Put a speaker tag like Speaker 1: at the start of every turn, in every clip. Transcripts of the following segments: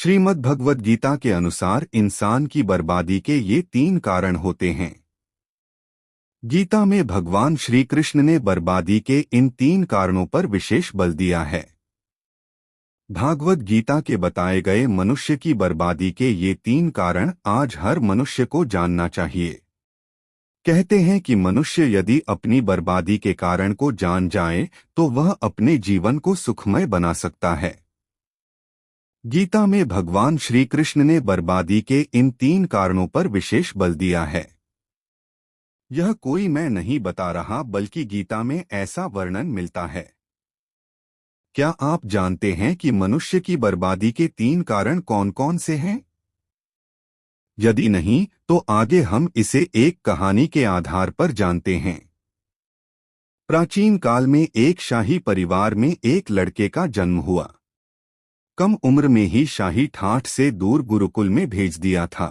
Speaker 1: श्रीमद् भगवद गीता के अनुसार इंसान की बर्बादी के ये 3 कारण होते हैं। गीता में भगवान श्री कृष्ण ने बर्बादी के इन 3 कारणों पर विशेष बल दिया है। भागवत गीता के बताए गए मनुष्य की बर्बादी के ये 3 कारण आज हर मनुष्य को जानना चाहिए। कहते हैं कि मनुष्य यदि अपनी बर्बादी के कारण को जान जाए तो वह अपने जीवन को सुखमय बना सकता है। गीता में भगवान श्री कृष्ण ने बर्बादी के इन 3 कारणों पर विशेष बल दिया है। यह कोई मैं नहीं बता रहा बल्कि गीता में ऐसा वर्णन मिलता है। क्या आप जानते हैं कि मनुष्य की बर्बादी के 3 कारण कौन कौन से हैं? यदि नहीं तो आगे हम इसे एक कहानी के आधार पर जानते हैं। प्राचीन काल में एक शाही परिवार में एक लड़के का जन्म हुआ। कम उम्र में ही शाही ठाठ से दूर गुरुकुल में भेज दिया था।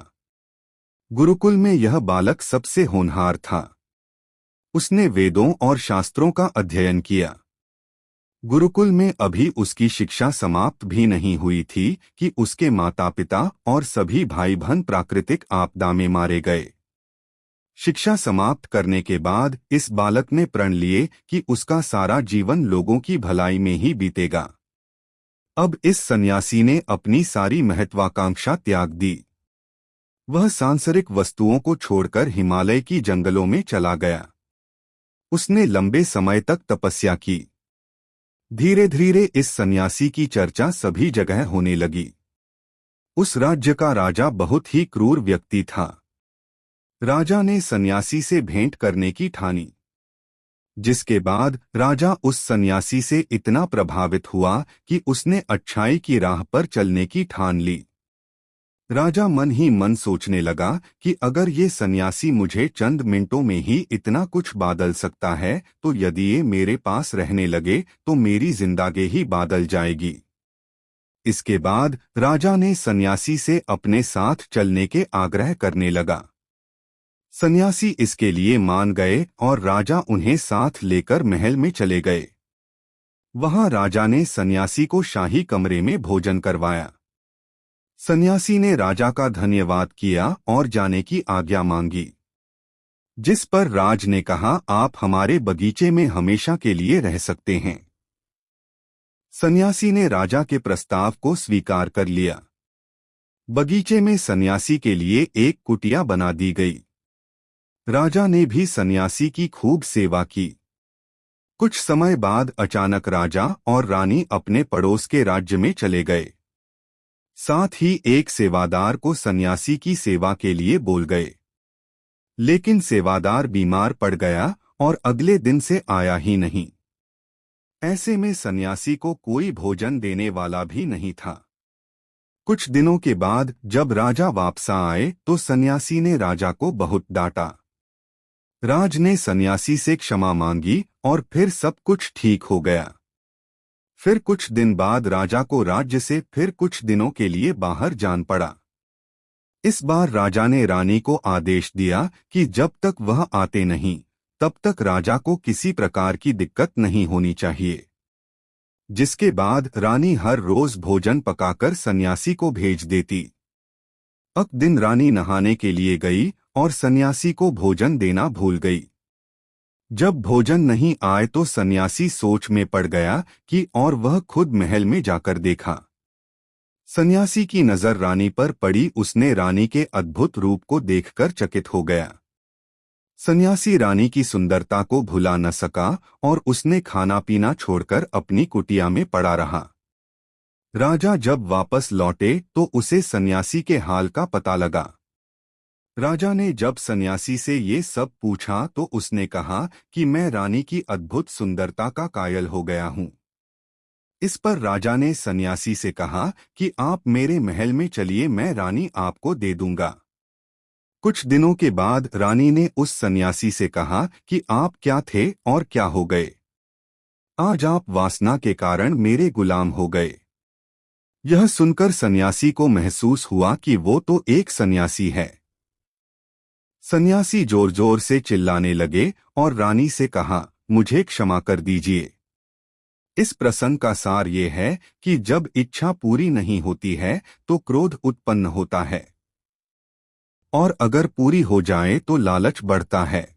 Speaker 1: गुरुकुल में यह बालक सबसे होनहार था। उसने वेदों और शास्त्रों का अध्ययन किया। गुरुकुल में अभी उसकी शिक्षा समाप्त भी नहीं हुई थी कि उसके माता पिता और सभी भाई बहन प्राकृतिक आपदा में मारे गए। शिक्षा समाप्त करने के बाद इस बालक ने प्रण लिए कि उसका सारा जीवन लोगों की भलाई में ही बीतेगा। अब इस सन्यासी ने अपनी सारी महत्वाकांक्षा त्याग दी। वह सांसारिक वस्तुओं को छोड़कर हिमालय की जंगलों में चला गया। उसने लंबे समय तक तपस्या की। धीरे धीरे इस सन्यासी की चर्चा सभी जगह होने लगी। उस राज्य का राजा बहुत ही क्रूर व्यक्ति था। राजा ने सन्यासी से भेंट करने की ठानी, जिसके बाद राजा उस सन्यासी से इतना प्रभावित हुआ कि उसने अच्छाई की राह पर चलने की ठान ली। राजा मन ही मन सोचने लगा कि अगर ये सन्यासी मुझे चंद मिनटों में ही इतना कुछ बादल सकता है तो यदि ये मेरे पास रहने लगे तो मेरी जिंदगी ही बादल जाएगी। इसके बाद राजा ने सन्यासी से अपने साथ चलने के आग्रह करने लगा। सन्यासी इसके लिए मान गए और राजा उन्हें साथ लेकर महल में चले गए। वहां राजा ने सन्यासी को शाही कमरे में भोजन करवाया। सन्यासी ने राजा का धन्यवाद किया और जाने की आज्ञा मांगी, जिस पर राज ने कहा, आप हमारे बगीचे में हमेशा के लिए रह सकते हैं। सन्यासी ने राजा के प्रस्ताव को स्वीकार कर लिया। बगीचे में सन्यासी के लिए एक कुटिया बना दी गई। राजा ने भी सन्यासी की खूब सेवा की। कुछ समय बाद अचानक राजा और रानी अपने पड़ोस के राज्य में चले गए। साथ ही एक सेवादार को सन्यासी की सेवा के लिए बोल गए, लेकिन सेवादार बीमार पड़ गया और अगले दिन से आया ही नहीं। ऐसे में सन्यासी को कोई भोजन देने वाला भी नहीं था। कुछ दिनों के बाद जब राजा वापस आए तो सन्यासी ने राजा को बहुत डांटा। राज ने सन्यासी से क्षमा मांगी और फिर सब कुछ ठीक हो गया। फिर कुछ दिन बाद राजा को राज्य से फिर कुछ दिनों के लिए बाहर जान पड़ा। इस बार राजा ने रानी को आदेश दिया कि जब तक वह आते नहीं तब तक राजा को किसी प्रकार की दिक्कत नहीं होनी चाहिए। जिसके बाद रानी हर रोज भोजन पकाकर सन्यासी को भेज देती। एक दिन रानी नहाने के लिए गई और सन्यासी को भोजन देना भूल गई। जब भोजन नहीं आए तो सन्यासी सोच में पड़ गया कि और वह खुद महल में जाकर देखा। सन्यासी की नजर रानी पर पड़ी। उसने रानी के अद्भुत रूप को देखकर चकित हो गया। सन्यासी रानी की सुंदरता को भुला न सका और उसने खाना पीना छोड़कर अपनी कुटिया में पड़ा रहा। राजा जब वापस लौटे तो उसे सन्यासी के हाल का पता लगा। राजा ने जब सन्यासी से ये सब पूछा तो उसने कहा कि मैं रानी की अद्भुत सुंदरता का कायल हो गया हूँ। इस पर राजा ने सन्यासी से कहा कि आप मेरे महल में चलिए, मैं रानी आपको दे दूंगा। कुछ दिनों के बाद रानी ने उस सन्यासी से कहा कि आप क्या थे और क्या हो गए? आज आप वासना के कारण मेरे गुलाम हो गए। यह सुनकर सन्यासी को महसूस हुआ कि वो तो एक सन्यासी है। सन्यासी जोर जोर से चिल्लाने लगे और रानी से कहा, मुझे क्षमा कर दीजिए। इस प्रसंग का सार ये है कि जब इच्छा पूरी नहीं होती है तो क्रोध उत्पन्न होता है, और अगर पूरी हो जाए तो लालच बढ़ता है।